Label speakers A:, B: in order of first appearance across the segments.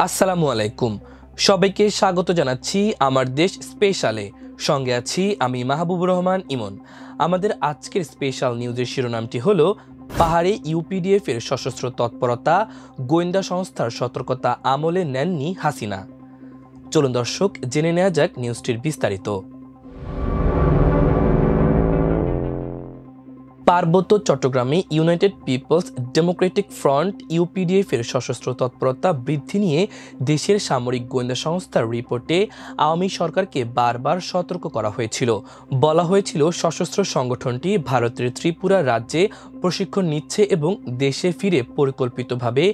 A: আসসালামু আলাইকুম। সবাইকে স্বাগত জানাচ্ছি আমার দেশ স্পেশালে। সঙ্গে আছি আমি মাহবুবুর রহমান ইমন। আমাদের আজকের স্পেশাল নিউজের শিরোনামটি হলো পাহাড়ে ইউপিডিএফ এর সশস্ত্র তৎপরতা, গোয়েন্দা সংস্থার সতর্কতা আমলে নেননি হাসিনা। চলুন দর্শক জেনে নেওয়া যাক নিউজটির বিস্তারিত। পার্বত্য চট্টগ্রামে United Peoples Democratic Front UPDF এর সশস্ত্র তৎপরতা বৃদ্ধি নিয়ে দেশের সামরিক গোয়েন্দা সংস্থার রিপোর্টে আওয়ামী সরকারকে বারবার সতর্ক করা হয়েছিল। বলা হয়েছিল সশস্ত্র সংগঠনটি ভারতের ত্রিপুরা রাজ্যে প্রশিক্ষণ নিচ্ছে এবং দেশে ফিরে পরিকল্পিতভাবে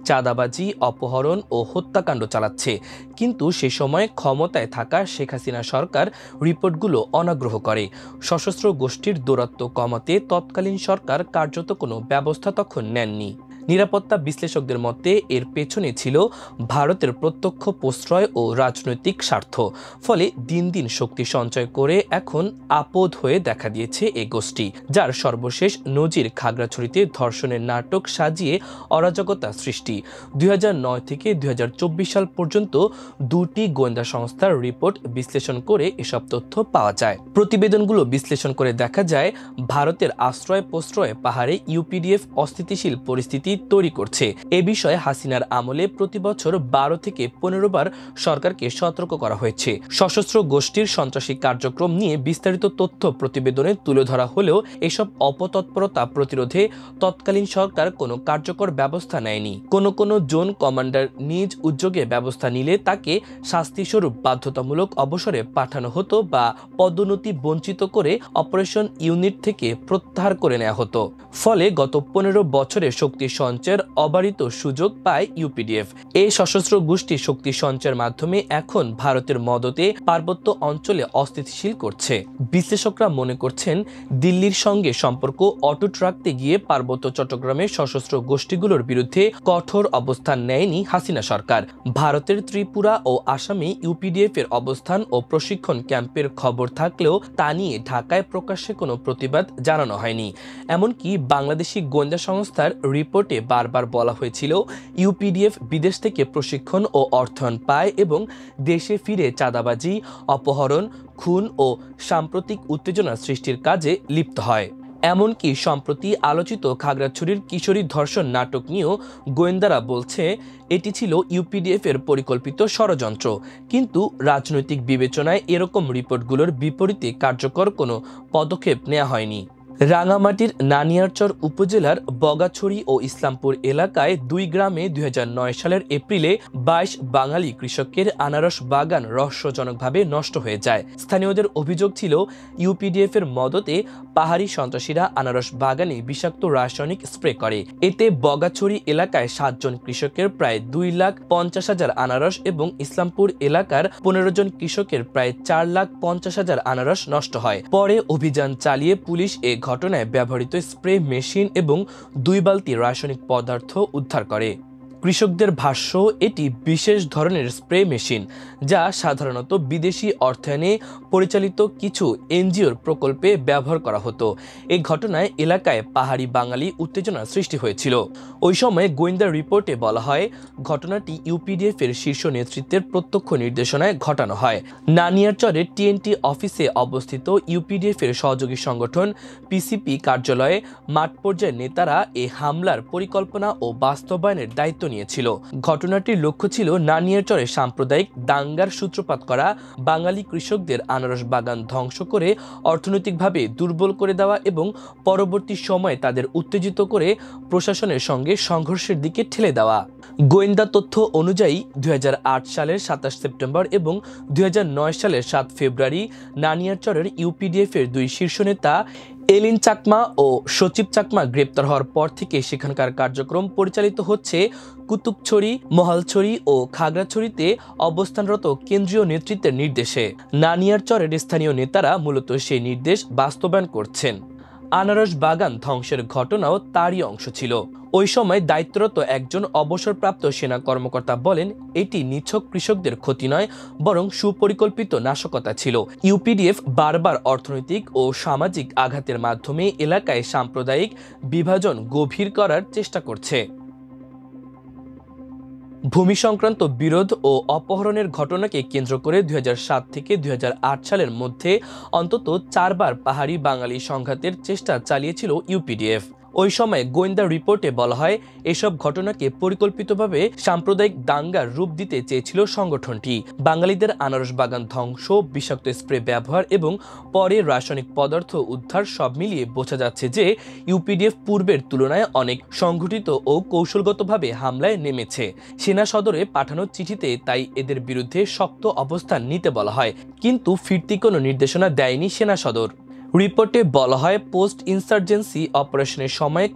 A: চাঁদাবাজি, অপহরণ ও হত্যাকাণ্ড চালাচ্ছে। কিন্তু সে সময় ক্ষমতায় থাকা শেখ হাসিনা সরকার রিপোর্টগুলো অনাগ্রহ করে। সশস্ত্র গোষ্ঠীর দৌরাত্ম্য কমাতে তৎকালীন সরকার কার্যত কোনো ব্যবস্থা তখন নেননি। নিরাপত্তা বিশ্লেষকদের মতে এর পেছনে ছিল ভারতের প্রত্যক্ষ প্রশ্রয় ও রাজনৈতিক স্বার্থ। ফলে দিন দিন শক্তি সঞ্চয় করে এখন আপদ হয়ে দেখা দিয়েছে এ গোষ্ঠী, যার সর্বশেষ নজির খাগড়াছড়িতে ধর্ষণের নাটক সাজিয়ে অরাজকতা সৃষ্টি। 2009 থেকে 2024 সাল পর্যন্ত দুটি গোয়েন্দা সংস্থার রিপোর্ট বিশ্লেষণ করে এসব তথ্য পাওয়া যায়। প্রতিবেদনগুলো বিশ্লেষণ করে দেখা যায় ভারতের আশ্রয় প্রশ্রয়ে পাহাড়ে ইউপিডিএফ অস্থিতিশীল পরিস্থিতি তৈরি করছে। এ বিষয়ে হাসিনার আমলে প্রতি বছর 12 থেকে 15 বার সরকারকে সতর্ক করা হয়েছে। সশস্ত্র গোষ্ঠীর সন্ত্রাসী কার্যক্রম নিয়ে বিস্তারিত তথ্য প্রতিবেদনে তুলে ধরা হলেও এসব অপতৎপরতা প্রতিরোধে তৎকালীন সরকার কোনো কার্যকর ব্যবস্থা নেয়নি। কোনো জোন কমান্ডার নিজ উদ্যোগে ব্যবস্থা নিলে তাকে শাস্তিস্বরূপ বাধ্যতামূলক অবসরে পাঠানো হতো বা পদোন্নতি বঞ্চিত করে অপারেশন ইউনিট থেকে প্রত্যাহার করে নেওয়া হতো। ফলে গত 15 বছরে শক্তি সঞ্চয়ের অবারিত সুযোগ পায় ইউপিডিএফ। এই সশস্ত্র গোষ্ঠী শক্তি সঞ্চয়ের মাধ্যমে এখন ভারতের মদতে পার্বত্য অঞ্চলে অস্থিতিশীল করছে। বিশ্লেষকরা মনে করছেন দিল্লির সঙ্গে সম্পর্ক অটুট রাখতে গিয়ে পার্বত্য চট্টগ্রামের সশস্ত্র গোষ্ঠীগুলোর বিরুদ্ধে কঠোর অবস্থান নেয়নি হাসিনা সরকার। ভারতের ত্রিপুরা ও আসামে ইউপিডিএফ এর অবস্থান ও প্রশিক্ষণ ক্যাম্পের খবর থাকলেও তা নিয়ে ঢাকায় প্রকাশ্যে কোনো প্রতিবাদ জানানো হয়নি। এমনকি বাংলাদেশি গোয়েন্দা সংস্থার রিপোর্টে বারবার বলা হয়েছিল ইউপিডিএফ বিদেশ থেকে প্রশিক্ষণ ও অর্থায়ন পায় এবং দেশে ফিরে চাঁদাবাজি, অপহরণ, খুন ও সাম্প্রতিক উত্তেজনা সৃষ্টির কাজে লিপ্ত হয়। এমনকি সম্প্রতি আলোচিত খাগড়াছড়ির কিশোরী ধর্ষণ নাটক নিয়েও গোয়েন্দারা বলছে এটি ছিল ইউপিডিএফ এর পরিকল্পিত ষড়যন্ত্র। কিন্তু রাজনৈতিক বিবেচনায় এরকম রিপোর্টগুলোর বিপরীতে কার্যকর কোনো পদক্ষেপ নেওয়া হয়নি। রাঙামাটির নানিয়ারচর উপজেলার বগাছড়ি ও ইসলামপুর এলাকায় 2 গ্রামে 2009 সালের এপ্রিলে 22 বাঙালি কৃষকের আনারস বাগান রহস্যজনকভাবে নষ্ট হয়ে যায়। স্থানীয়দের অভিযোগ ছিল ইউপিডিএফ এর মদতে পাহাড়ি সন্ত্রাসীরা আনারস বাগানে বিষাক্ত রাসায়নিক স্প্রে করে। এতে বগাছড়ি এলাকায় 7 জন কৃষকের প্রায় 2,50,000 আনারস এবং ইসলামপুর এলাকার 15 জন কৃষকের প্রায় 4,50,000 আনারস নষ্ট হয়। পরে অভিযান চালিয়ে পুলিশ এ ঘটনায় ব্যবহৃত স্প্রে মেশিন এবং 2 বালতি রাসায়নিক পদার্থ উদ্ধার করে। কৃষকদের ভাষ্য, এটি বিশেষ ধরনের স্প্রে মেশিন যা সাধারণত বিদেশি অর্থায়নে পরিচালিত কিছু এনজিওর প্রকল্পে ব্যবহার করা হতো। এই ঘটনায় এলাকায় পাহাড়ি বাঙালি উত্তেজনা সৃষ্টি হয়েছিল। ওই সময় গোয়েন্দা রিপোর্টে বলা হয় ঘটনাটি ইউপিডিএফ এর শীর্ষ নেতৃত্বের প্রত্যক্ষ নির্দেশনায় ঘটানো হয়। নানিয়ারচরের টিএনটি অফিসে অবস্থিত ইউপিডিএফ এর সহযোগী সংগঠন পিসিপি কার্যালয়ে মাঠ পর্যায়ের নেতারা এ হামলার পরিকল্পনা ও বাস্তবায়নের দায়িত্ব নিয়েছিল। ঘটনাটির লক্ষ্য ছিল নানিয়ারচরে সাম্প্রদায়িক দাঙ্গার সূত্রপাত করা, বাঙালি কৃষকদের আনারস বাগান ধ্বংস করে অর্থনৈতিকভাবে দুর্বল করে দেওয়া এবং পরবর্তী সময়ে তাদের উত্তেজিত করে প্রশাসনের সঙ্গে সংঘর্ষের দিকে ঠেলে দেওয়া। গোয়েন্দা তথ্য অনুযায়ী 2008 সালের 27 সেপ্টেম্বর এবং 2009 সালের 7 ফেব্রুয়ারি নানিয়ারচরের ইউপিডিএফ এর 2 শীর্ষ নেতা এলিন চাকমা ও সচিব চাকমা গ্রেপ্তার হওয়ার পর থেকে সেখানকার কার্যক্রম পরিচালিত হচ্ছে কুতুকছড়ি, মহালছড়ি ও খাগড়াছড়িতে অবস্থানরত কেন্দ্রীয় নেতৃত্বের নির্দেশে। নানিয়ারচরের স্থানীয় নেতারা মূলত সেই নির্দেশ বাস্তবায়ন করছেন। আনারস বাগান ধ্বংসের ঘটনাও তারই অংশ ছিল। ওই সময় দায়িত্বরত একজন অবসরপ্রাপ্ত সেনা কর্মকর্তা বলেন এটি নিছক কৃষকদের ক্ষতি নয়, বরং সুপরিকল্পিত নাশকতা ছিল। ইউপিডিএফ বারবার অর্থনৈতিক ও সামাজিক আঘাতের মাধ্যমে এলাকায় সাম্প্রদায়িক বিভাজন গভীর করার চেষ্টা করছে। ভূমি সংক্রান্ত বিরোধ ও অপহরণের ঘটনাকে কেন্দ্র করে ২০০৭ থেকে ২০০৮ সালের মধ্যে অন্তত ৪ বার পাহাড়ি বাঙালি সংঘাতের চেষ্টা চালিয়েছিল ইউপিডিএফ। ওই সময় গোয়েন্দা রিপোর্টে বলা হয়, এসব ঘটনাকে পরিকল্পিতভাবে সাম্প্রদায়িক দাঙ্গার রূপ দিতে চেয়েছিল সংগঠনটি। বাঙালিদের আনারস বাগান ধ্বংস, বিষাক্ত স্প্রে ব্যবহার এবং পরে রাসায়নিক পদার্থ উদ্ধার সব মিলিয়ে বোঝা যাচ্ছে যে ইউপিডিএফ পূর্বের তুলনায় অনেক সংগঠিত ও কৌশলগতভাবে হামলায় নেমেছে। সেনা সদরে পাঠানো চিঠিতে তাই এদের বিরুদ্ধে শক্ত অবস্থান নিতে বলা হয়, কিন্তু ফিরতি কোনো নির্দেশনা দেয়নি সেনা সদর। রিপোর্টে বলা হয়, পোস্ট ইনসার্জেন্সি অপারেশনের সময়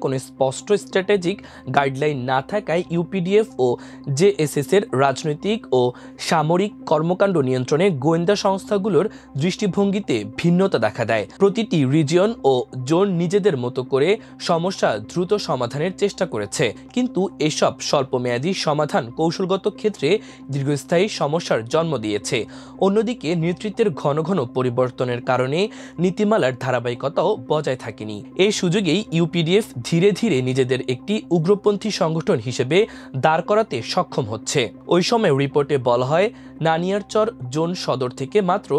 A: কোনো স্পষ্ট স্ট্র্যাটেজিক গাইডলাইন না থাকায় ইউপিডিএফ ও জেএসএস এর রাজনৈতিক ও সামরিক কর্মকাণ্ড নিয়ন্ত্রণে গোয়েন্দা সংস্থাগুলোর দৃষ্টিভঙ্গিতে ভিন্নতা দেখা দেয়। প্রতিটি রিজিয়ন ও জোন নিজেদের মতো করে সমস্যা দ্রুত সমাধানের চেষ্টা করেছে, কিন্তু এসব স্বল্পমেয়াদী সমাধান কৌশলগত ক্ষেত্রে দীর্ঘস্থায়ী সমস্যার জন্ম দিয়েছে। অন্যদিকে নেতৃত্বের ঘন ঘন পরিবর্তনের কারণে নীতিমালার ধারাবাহিকতাও বজায় থাকেনি। এই সুযোগেই ইউপিডিএফ ধীরে ধীরে নিজেদের একটি উগ্রপন্থী সংগঠন হিসেবে দাঁড় করাতে সক্ষম হচ্ছে। ওই সময় রিপোর্টে বলা হয়, নানিয়ারচর জোন সদর থেকে মাত্র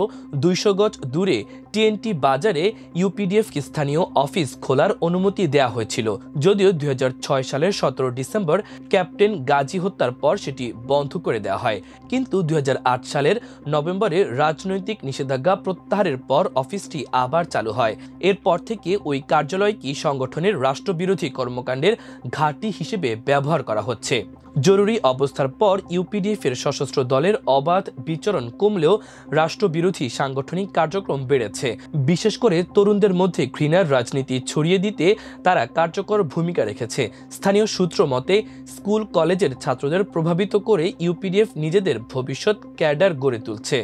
A: ২০০ গজ দূরে টিএনটি বাজারে ইউপিডিএফকে স্থানীয় অফিস খোলার অনুমতি দেওয়া হয়েছিল, যদিও ২০০৬ সালের ১৭ ডিসেম্বর ক্যাপ্টেন গাজী হত্যার পর সেটি বন্ধ করে দেওয়া হয়। কিন্তু ২০০৮ সালের নভেম্বরে রাজনৈতিক নিষেধাজ্ঞা প্রত্যাহারের পর অফিসটি আবার চালু হয়। এরপর থেকে ওই কার্যালয়টি সংগঠনের রাষ্ট্রবিরোধী কর্মকাণ্ডের ঘাঁটি হিসেবে ব্যবহার করা হচ্ছে। জরুরি অবস্থার পর ইউপিডিএফের সশস্ত্র দলের অবাধ বিচরণ কমলেও রাষ্ট্রবিরোধী সাংগঠনিক কার্যক্রম বেড়েছে। বিশেষ করে তরুণদের মধ্যে ঘৃণার রাজনীতি ছড়িয়ে দিতে তারা কার্যকর ভূমিকা রেখেছে। স্থানীয় সূত্র মতে, স্কুল কলেজের ছাত্রদের প্রভাবিত করে ইউপিডিএফ নিজেদের ভবিষ্যৎ ক্যাডার গড়ে তুলছে।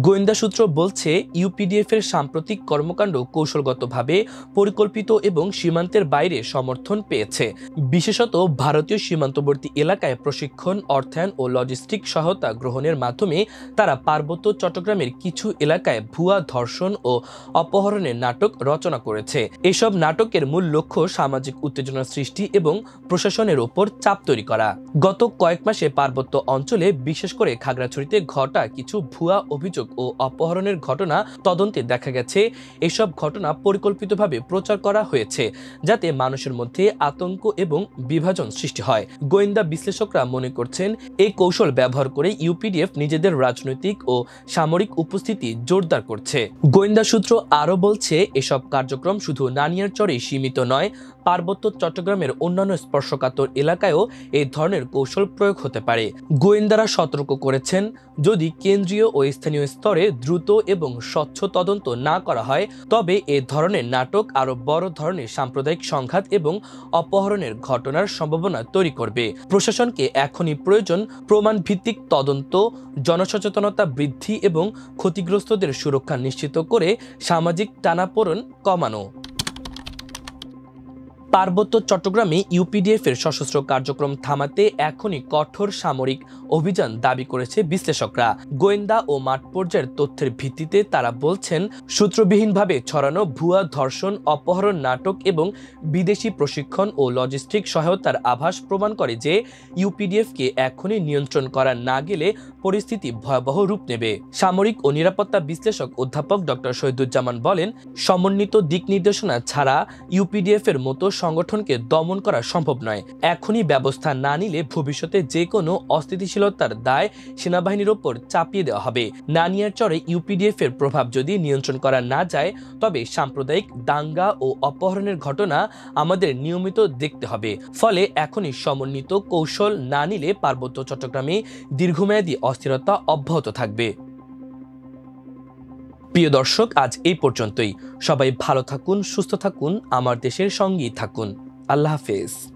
A: গোয়েন্দা সূত্র বলছে, ইউপিডিএফ এর সাম্প্রতিক কর্মকাণ্ড কৌশলগতভাবে পরিকল্পিত এবং সীমান্তের বাইরে সমর্থন পেয়েছে। বিশেষত ভারতীয় সীমান্তবর্তী এলাকায় প্রশিক্ষণ, অর্থায়ন ও লজিস্টিক সহায়তা গ্রহণের মাধ্যমে তারা পার্বত্য চট্টগ্রামের কিছু এলাকায় ভুয়া ধর্ষণ ও অপহরণের নাটক রচনা করেছে। এসব নাটকের মূল লক্ষ্য সামাজিক উত্তেজনা সৃষ্টি এবং প্রশাসনের ওপর চাপ তৈরি করা। গত কয়েক মাসে পার্বত্য অঞ্চলে, বিশেষ করে খাগড়াছড়িতে ঘটা কিছু ভুয়া অভিযোগ ও অপহরণের ঘটনা তদন্তে দেখা গেছে, এসব ঘটনা পরিকল্পিতভাবে প্রচার করা হয়েছে যাতে মানুষের মধ্যে আতঙ্ক এবং বিভাজন সৃষ্টি হয়। গোয়েন্দা বিশ্লেষকরা মনে করছেন, এই কৌশল ব্যবহার করে ইউপিডিএফ নিজেদের রাজনৈতিক ও সামরিক উপস্থিতি জোরদার করছে। গোয়েন্দা সূত্র আরও বলছে, এসব কার্যক্রম শুধু নানিয়ারচরেই সীমিত নয়, পার্বত্য চট্টগ্রামের অন্যান্য স্পর্শকাতর এলাকায়ও এই ধরনের কৌশল প্রয়োগ হতে পারে। গোয়েন্দারা সতর্ক করেছেন, যদি কেন্দ্রীয় ও স্থানীয় স্তরে দ্রুত এবং স্বচ্ছ তদন্ত না করা হয়, তবে এ ধরনের নাটক আরও বড় ধরনের সাম্প্রদায়িক সংঘাত এবং অপহরণের ঘটনার সম্ভাবনা তৈরি করবে। প্রশাসনকে এখনই প্রয়োজন প্রমাণ ভিত্তিক তদন্ত, জনসচেতনতা বৃদ্ধি এবং ক্ষতিগ্রস্তদের সুরক্ষা নিশ্চিত করে সামাজিক টানাপোড়েন কমানো। পার্বত্য চট্টগ্রামে ইউপিডিএফ এর সশস্ত্র কার্যক্রম থামাতে এখনই কঠোর সামরিক অভিযান দাবি করেছে বিশ্লেষকরা। গোয়েন্দা ও মাঠ পর্যায়ের তথ্যের ভিত্তিতে তারা বলছেন, সূত্রবিহীনভাবে ছড়ানো ভুয়া ধর্ষণ, অপহরণ নাটক এবং বিদেশি প্রশিক্ষণ ও লজিস্টিক সহায়তার আভাস প্রমাণ করে যে ইউপিডিএফকে এখনই নিয়ন্ত্রণ করা না গেলে পরিস্থিতি ভয়াবহ রূপ নেবে। সামরিক ও নিরাপত্তা বিশ্লেষক অধ্যাপক ডক্টর শহীদুজ্জামান বলেন, সমন্বিত দিক নির্দেশনা ছাড়া ইউপিডিএফ এর মতো সংগঠনকে দমন করা সম্ভব নয়। এখনই ব্যবস্থা না নিলে ভবিষ্যতে যে কোনো অস্থিতিশীলতার দায় সেনাবাহিনীর ওপর চাপিয়ে দেওয়া হবে। নানিয়ারচরে ইউপিডিএফ এর প্রভাব যদি নিয়ন্ত্রণ করা না যায়, তবে সাম্প্রদায়িক দাঙ্গা ও অপহরণের ঘটনা আমাদের নিয়মিত দেখতে হবে। ফলে এখনই সমন্বিত কৌশল না নিলে পার্বত্য চট্টগ্রামে দীর্ঘমেয়াদী অস্থিরতা অব্যাহত থাকবে। প্রিয় দর্শক, আজ এই পর্যন্তই। সবাই ভালো থাকুন, সুস্থ থাকুন, আমার দেশের সঙ্গেই থাকুন। আল্লাহ হাফেজ।